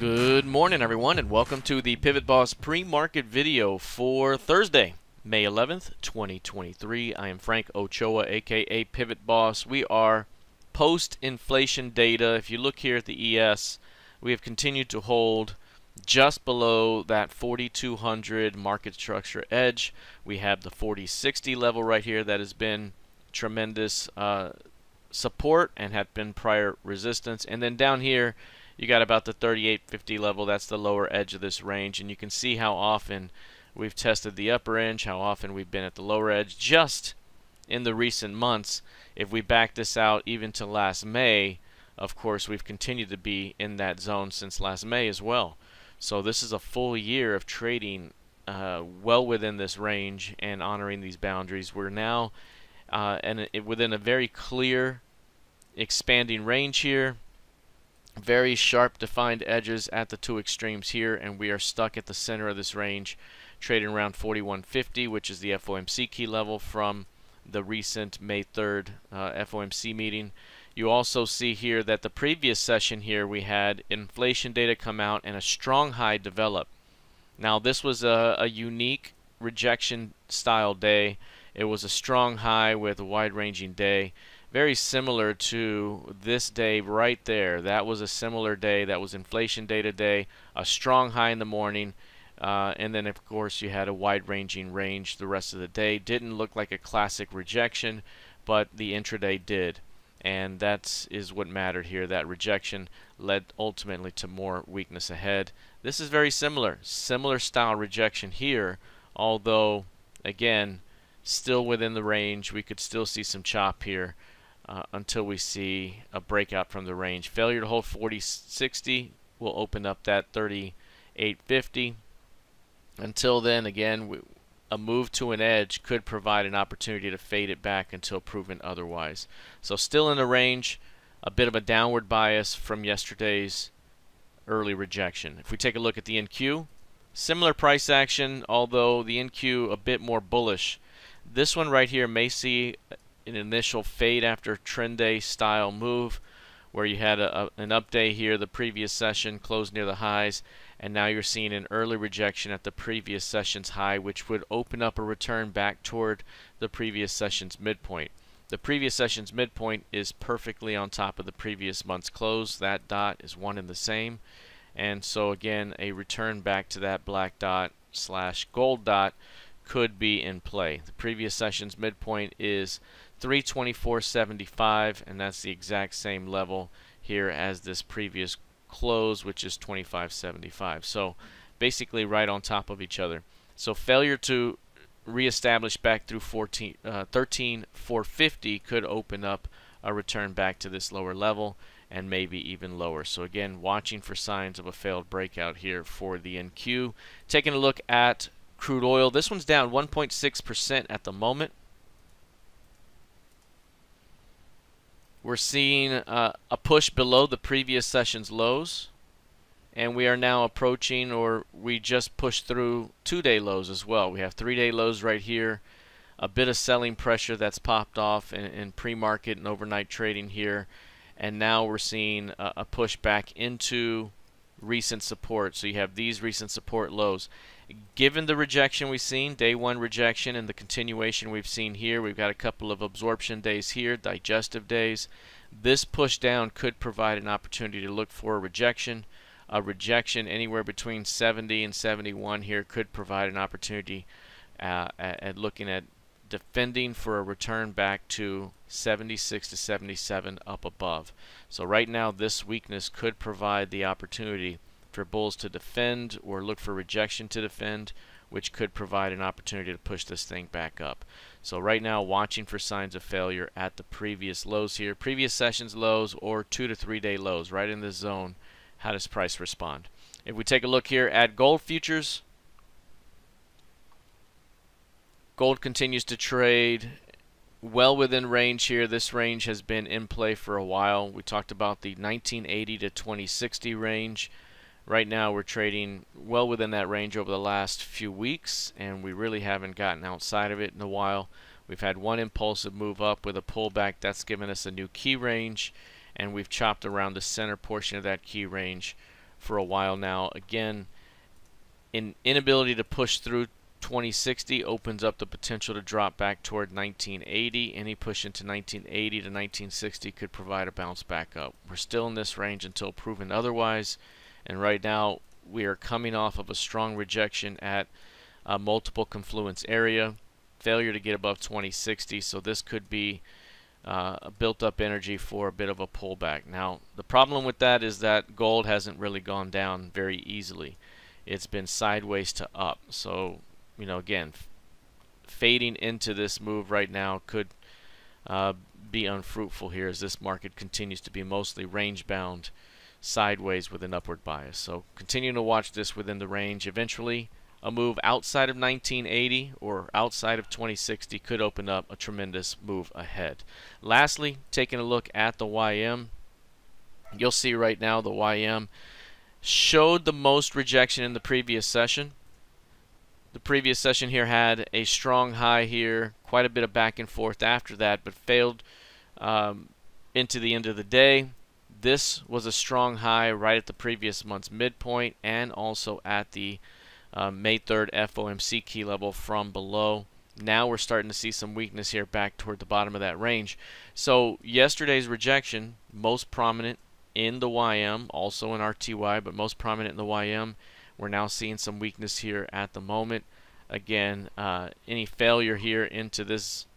Good morning, everyone, and welcome to the PivotBoss pre-market video for Thursday, May 11th, 2023. I am Frank Ochoa, aka PivotBoss. We are post-inflation data. If you look here at the ES, we have continued to hold just below that 4,200 market structure edge. We have the 4060 level right here that has been tremendous support and had been prior resistance. And then down here, you got about the 3850 level. That's the lower edge of this range, and you can see how often we've tested the upper edge, how often we've been at the lower edge just in the recent months. If we back this out even to last May, of course, we've continued to be in that zone since last May as well. So this is a full year of trading well within this range and honoring these boundaries. We're now within a very clear expanding range here. Very sharp defined edges at the two extremes here, and we are stuck at the center of this range, trading around 4150, which is the FOMC key level from the recent May 3rd FOMC meeting. You also see here that the previous session here we had inflation data come out and a strong high develop. Now this was a unique rejection style day. It was a strong high with a wide-ranging day. Very similar to this day right there. That was a similar day. That was inflation data day. A strong high in the morning. And then, of course, you had a wide-ranging range the rest of the day. Didn't look like a classic rejection, but the intraday did. And that is what mattered here. That rejection led ultimately to more weakness ahead. This is very similar. Similar style rejection here, although, again, still within the range. We could still see some chop here. Until we see a breakout from the range. Failure to hold 4060 will open up that 3850. Until then, again, a move to an edge could provide an opportunity to fade it back until proven otherwise. So still in the range, a bit of a downward bias from yesterday's early rejection. If we take a look at the NQ, similar price action, although the NQ a bit more bullish. This one right here may see an initial fade after trend day style move, where you had an up day here the previous session, closed near the highs, and now you're seeing an early rejection at the previous session's high, which would open up a return back toward the previous session's midpoint. The previous session's midpoint is perfectly on top of the previous month's close. That dot is one and the same, and so again a return back to that black dot slash gold dot could be in play. The previous session's midpoint is 324.75, and that's the exact same level here as this previous close, which is 25.75. So basically right on top of each other. So failure to reestablish back through 13.450 could open up a return back to this lower level and maybe even lower. So again, watching for signs of a failed breakout here for the NQ. Taking a look at crude oil, this one's down 1.6% at the moment. We're seeing a push below the previous session's lows, and we are now approaching, or we just pushed through, two-day lows as well. We have three-day lows right here, a bit of selling pressure that's popped off in pre-market and overnight trading here, and now we're seeing a push back into recent support. So you have these recent support lows. Given the rejection we've seen, day one rejection, and the continuation we've seen here, we've got a couple of absorption days here, digestive days. This push down could provide an opportunity to look for a rejection. A rejection anywhere between 70 and 71 here could provide an opportunity at looking at defending for a return back to 76 to 77 up above. So right now this weakness could provide the opportunity for bulls to defend or look for rejection to defend, which could provide an opportunity to push this thing back up. So right now watching for signs of failure at the previous lows here, previous session's lows or 2 to 3 day lows, right in this zone. How does price respond? If we take a look here at gold futures, gold continues to trade well within range here. This range has been in play for a while. We talked about the 1980 to 2060 range. Right now we're trading well within that range over the last few weeks, and we really haven't gotten outside of it in a while. We've had one impulsive move up with a pullback that's given us a new key range, and we've chopped around the center portion of that key range for a while now. Again, an inability to push through 2060 opens up the potential to drop back toward 1980. Any push into 1980 to 1960 could provide a bounce back up. We're still in this range until proven otherwise, and right now we are coming off of a strong rejection at a multiple confluence area, failure to get above 2060, so this could be a built up energy for a bit of a pullback. Now the problem with that is that gold hasn't really gone down very easily. It's been sideways to up, so you know, again, fading into this move right now could be unfruitful here, as this market continues to be mostly range bound sideways with an upward bias. So continuing to watch this within the range. Eventually a move outside of 1980 or outside of 2060 could open up a tremendous move ahead. Lastly, taking a look at the YM, you'll see right now the YM showed the most rejection in the previous session. The previous session here had a strong high here, quite a bit of back and forth after that, but failed into the end of the day. This was a strong high right at the previous month's midpoint and also at the May 3rd FOMC key level from below. Now we're starting to see some weakness here back toward the bottom of that range. So yesterday's rejection, most prominent in the YM, also in RTY, but most prominent in the YM. We're now seeing some weakness here at the moment. Again, any failure here into this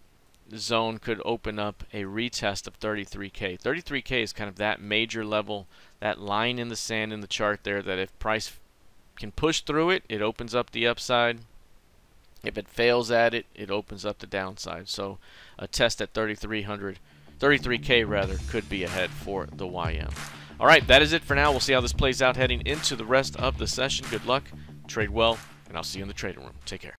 zone could open up a retest of 33K. 33K is kind of that major level, that line in the sand in the chart there, that if price can push through it, it opens up the upside. If it fails at it, it opens up the downside. So a test at 33K rather, could be ahead for the YM. All right, that is it for now. We'll see how this plays out heading into the rest of the session. Good luck, trade well, and I'll see you in the trading room. Take care.